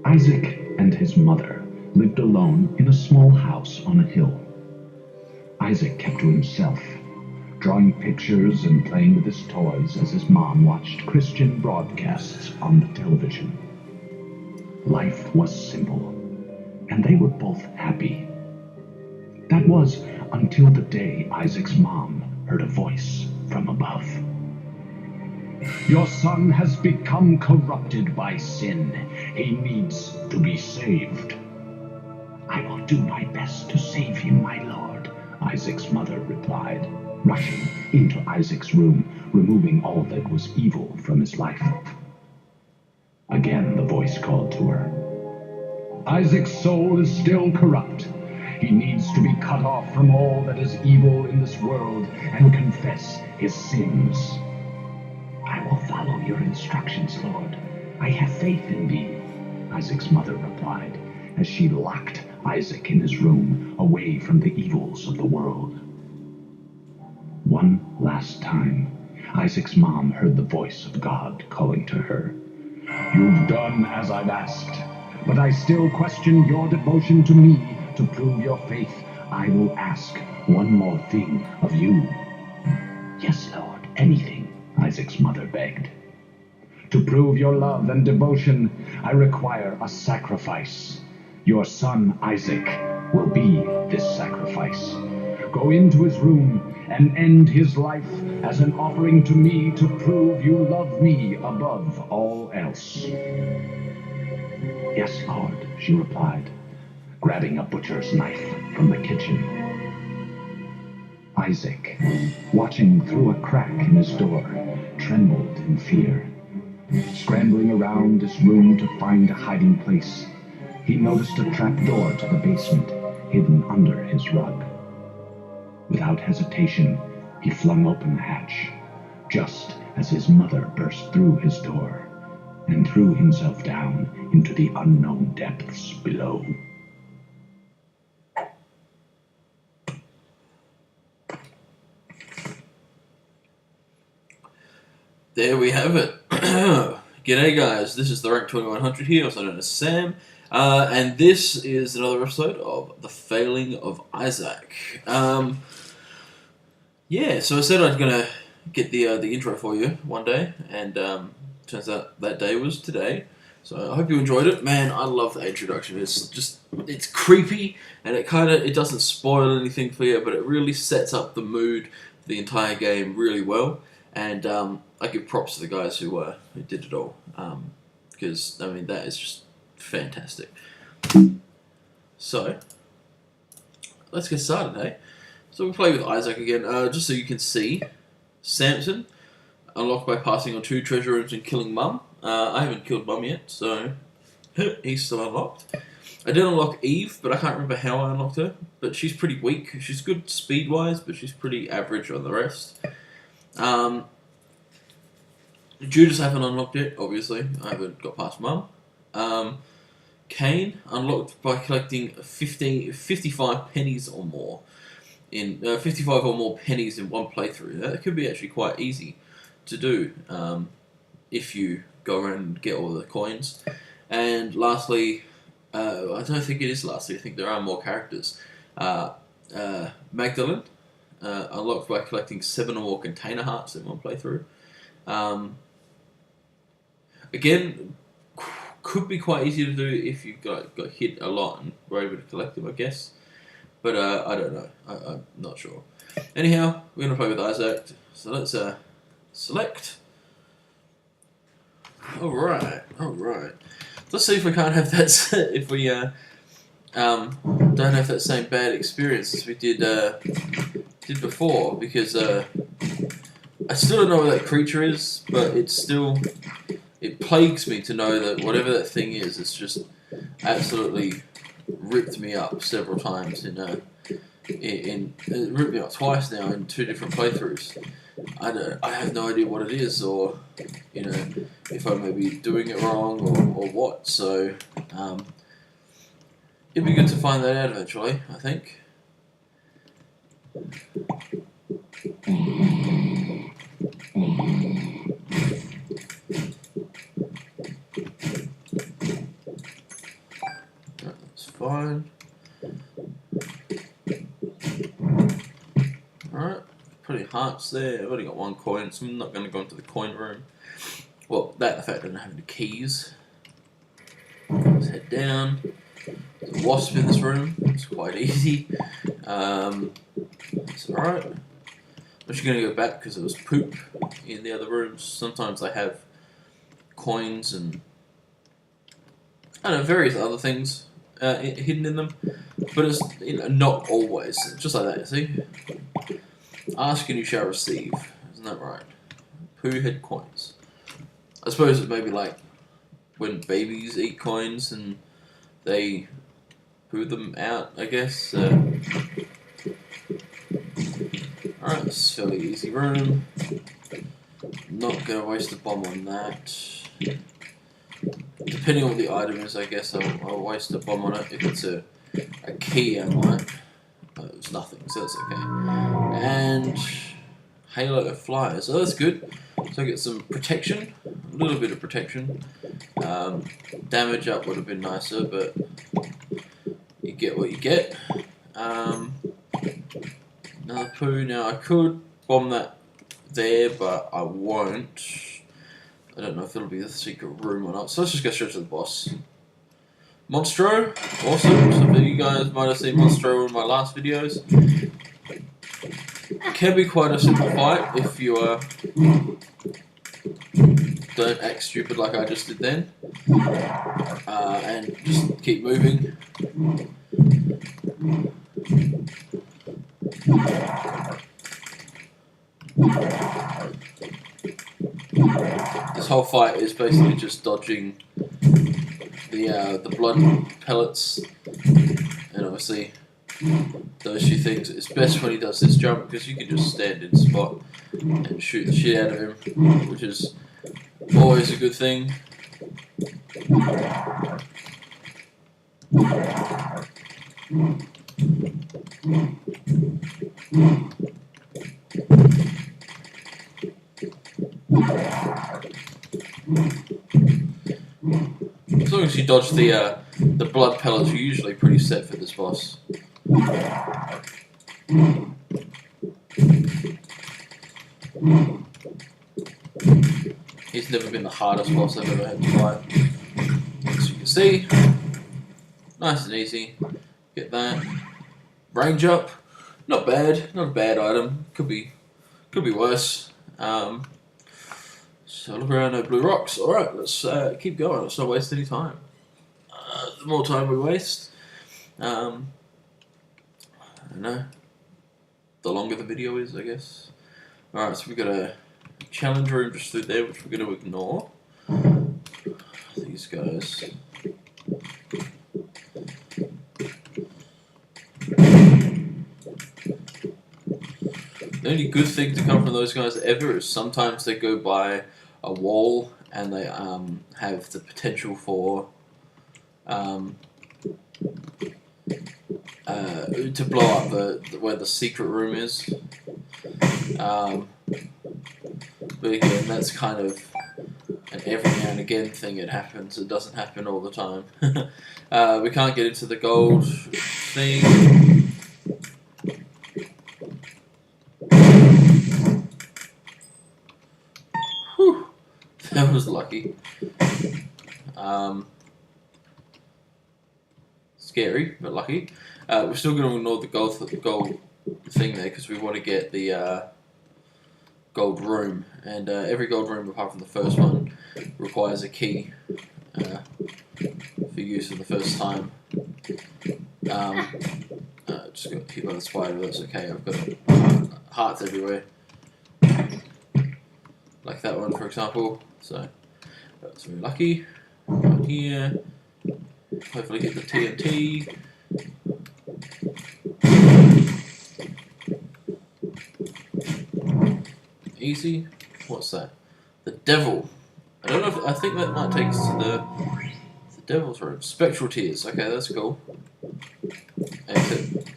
Isaac and his mother lived alone in a small house on a hill. Isaac kept to himself, drawing pictures and playing with his toys as his mom watched Christian broadcasts on the television. Life was simple, and they were both happy. That was until the day Isaac's mom heard a voice from above. "Your son has become corrupted by sin. He needs to be saved." "I will do my best to save him, my lord," Isaac's mother replied, rushing into Isaac's room, removing all that was evil from his life. Again the voice called to her. "Isaac's soul is still corrupt. He needs to be cut off from all that is evil in this world and confess his sins." "I will follow your instructions, Lord. I have faith in thee," Isaac's mother replied, as she locked Isaac in his room, away from the evils of the world. One last time, Isaac's mom heard the voice of God calling to her. "You've done as I've asked, but I still question your devotion to me. To prove your faith, I will ask one more thing of you." "Yes, Lord, anything," Isaac's mother begged. "To prove your love and devotion, I require a sacrifice. Your son Isaac will be this sacrifice. Go into his room and end his life as an offering to me to prove you love me above all else." "Yes, Lord," she replied, grabbing a butcher's knife from the kitchen. Isaac, watching through a crack in his door, trembled in fear. Scrambling around his room to find a hiding place, he noticed a trapdoor to the basement hidden under his rug. Without hesitation, he flung open the hatch, just as his mother burst through his door and threw himself down into the unknown depths below. There we have it. G'day guys, this is the Rank 2100 here, also known as Sam, and this is another episode of The Failing of Isaac. Yeah, so I said I'd gonna get the intro for you one day, and turns out that day was today. So I hope you enjoyed it. Man, I love the introduction. It's creepy, and it doesn't spoil anything for you, but it really sets up the mood for the entire game really well. And I give props to the guys who did it all, because I mean that is just fantastic. So let's get started, hey? So we'll play with Isaac again, just so you can see. Samson, unlocked by passing on 2 treasure rooms and killing Mum. I haven't killed Mum yet, so he's still unlocked. I did unlock Eve, but I can't remember how I unlocked her. But she's pretty weak. She's good speed-wise, but she's pretty average on the rest. Judas I haven't unlocked yet, obviously. I haven't got past Mum. Cain, unlocked by collecting 55 pennies or more. 55 or more pennies in one playthrough. That could be actually quite easy to do if you go around and get all the coins. And lastly, I don't think it is lastly, I think there are more characters. Magdalene, unlocked by collecting 7 or more container hearts in one playthrough. Again, could be quite easy to do if you got hit a lot and were able to collect them, I guess. But I don't know. I'm not sure. Anyhow, we're going to play with Isaac. So let's select. Alright. Let's see if we can't have that, if we don't have that same bad experience as we did before, because I still don't know what that creature is, but it plagues me to know that whatever that thing is, it's just absolutely ripped me up several times it ripped me up twice now in 2 different playthroughs. I have no idea what it is, or if I may be doing it wrong or what. So it'd be good to find that out eventually, I think. fine. Alright, putting hearts there. I've only got 1 coin, so I'm not going to go into the coin room. Well, that the fact I don't have any keys. Let's head down. There's a wasp in this room. It's quite easy. It's alright. I'm just going to go back because there was poop in the other rooms. Sometimes I have coins and I don't know, various other things hidden in them, but it's not always. Just like that, see? Ask and you shall receive. Isn't that right? Poo head coins. I suppose it's maybe like when babies eat coins and they poo them out, I guess. Alright, this is a fairly easy room. Not going to waste a bomb on that. Depending on what the item is, I guess I'll waste a bomb on it. If it's a key, I might. It was nothing, so that's okay. And Halo of Flyers, so that's good. So I get some protection, a little bit of protection. Damage up would have been nicer, but you get what you get. Another poo. Now I could bomb that there, but I won't. I don't know if it'll be the secret room or not. So let's just go straight to the boss. Monstro, awesome. Some of you guys might have seen Monstro in my last videos. It can be quite a simple fight if you don't act stupid like I just did then, and just keep moving. This whole fight is basically just dodging the blood pellets, and obviously those few things. It's best when he does this jump because you can just stand in spot and shoot the shit out of him, which is always a good thing. As long as you dodge the blood pellets, you're usually pretty set for this boss. He's never been the hardest boss I've ever had to fight. As you can see, nice and easy. Get that. Range up, not bad, not a bad item. Could be worse. So look around, no blue rocks. All right, let's keep going. Let's not waste any time. The more time we waste, I don't know. The longer the video is, I guess. All right, so we've got a challenge room just through there, which we're going to ignore. These guys. The only good thing to come from those guys ever is sometimes they go by a wall and they have the potential for to blow up where the secret room is. But again, that's kind of an every now and again thing. It happens. It doesn't happen all the time. We can't get into the gold thing. Whew. That was lucky. Scary, but lucky. We're still going to ignore the gold thing there because we want to get the gold room, and every gold room apart from the first one requires a key for use for the first time. Just got hit by the spider, but that's okay. I've got hearts everywhere, like that one for example, so that's very lucky. Right here, hopefully hit the TNT. Easy. What's that? The devil. I don't know if I think that might take us to the devil's room. Spectral tears. Okay, that's cool. Exit.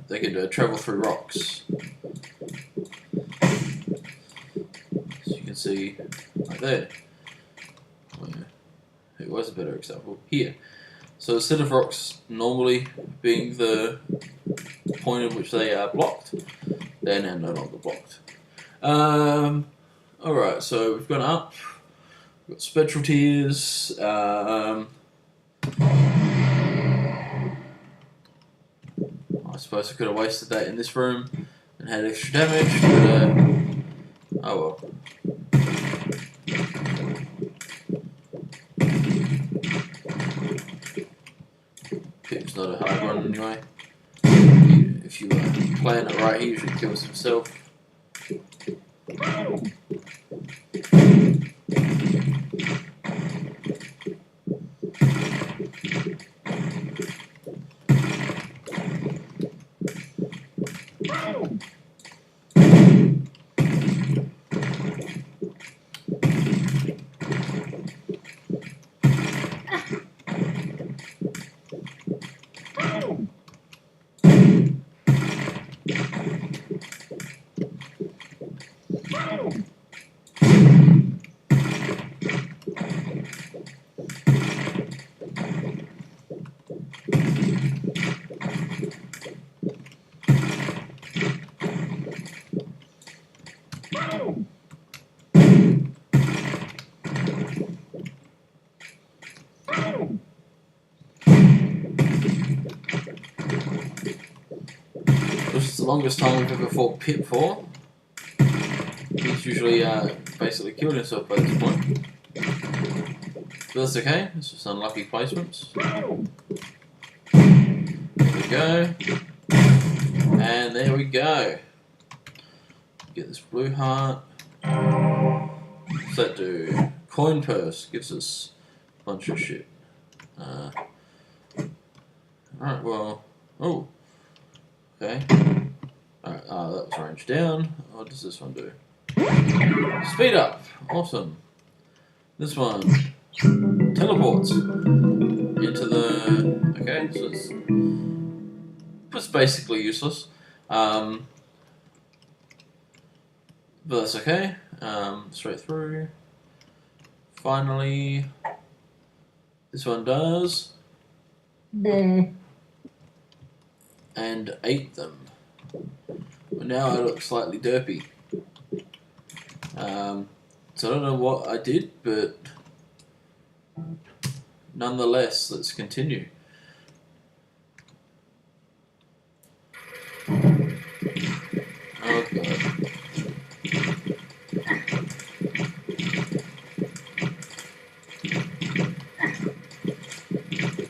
They can travel through rocks. As you can see, right there. It was a better example. Here. So instead of rocks normally being the point in which they are blocked, they're now no longer blocked. Alright, so we've gone up. We've got specialties. I suppose I could have wasted that in this room and had extra damage, but oh well. Pip's not a hard one anyway. If you playing it right, he usually kills himself. This is the longest time we've ever fought Pip for. He's usually basically killed himself by this point. But that's okay, it's just unlucky placements. There we go. And there we go. Get this blue heart. What's that do? Coin purse gives us a bunch of shit. Alright, well. Oh. Okay. Alright, that was range down. What does this one do? Speed up! Awesome. This one teleports into the. Okay, so it's basically useless. But that's okay. Straight through. Finally, this one does. And ate them. But now I look slightly derpy. So I don't know what I did, but nonetheless, let's continue. Oh god.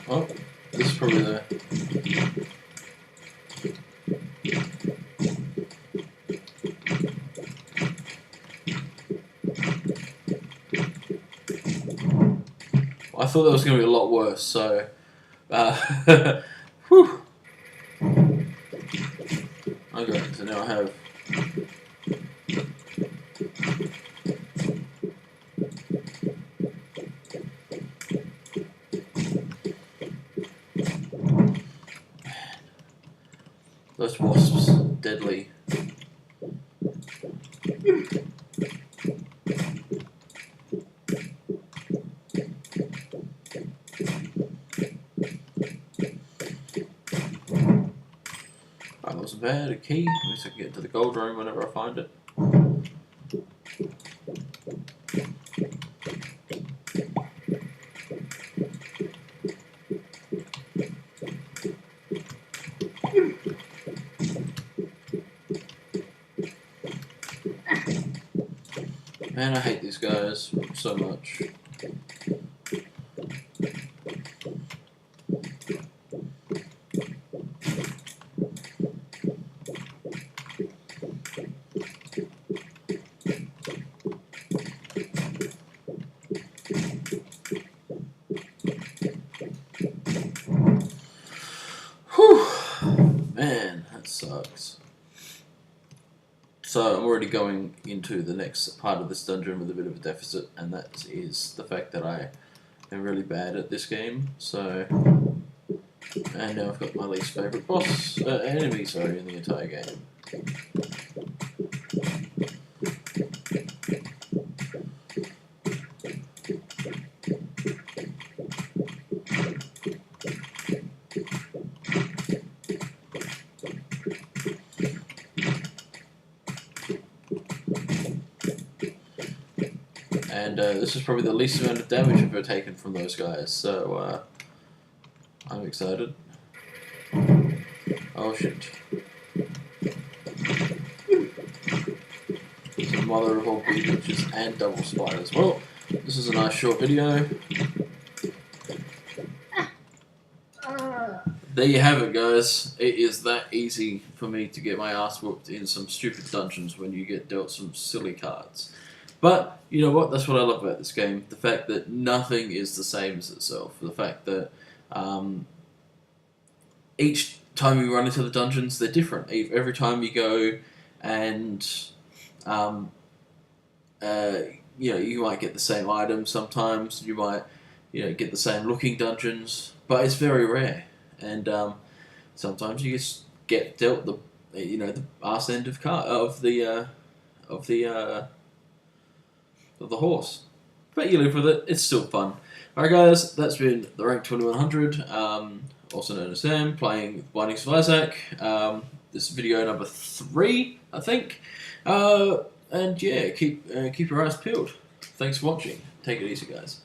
Oh, this is probably the... I thought that was going to be a lot worse, so... whew. Okay, so now I have... Those wasps, deadly. That wasn't bad, a key. At least I can get to the gold room whenever I find it. Man, I hate these guys so much. Whew! Man, that sucks. So I'm already going into the next part of this dungeon with a bit of a deficit, and that is the fact that I am really bad at this game. So, and now I've got my least favourite boss, enemy, sorry, in the entire game. And this is probably the least amount of damage I've ever taken from those guys, so I'm excited. Oh shit. It's a mother of all bee witches and double spiders. Well, this is a nice short video. There you have it, guys. It is that easy for me to get my ass whooped in some stupid dungeons when you get dealt some silly cards. But, you know what? That's what I love about this game. The fact that nothing is the same as itself. The fact that each time you run into the dungeons, they're different. Every time you go and, you might get the same items sometimes. You might, get the same looking dungeons. But it's very rare. And sometimes you just get dealt the arse end of the horse, but you live with it. It's still fun. All right, guys, that's been the Rank 2100, also known as Sam, playing Bindings of Isaac. This is video number 3, I think. And yeah, keep your eyes peeled. Thanks for watching. Take it easy, guys.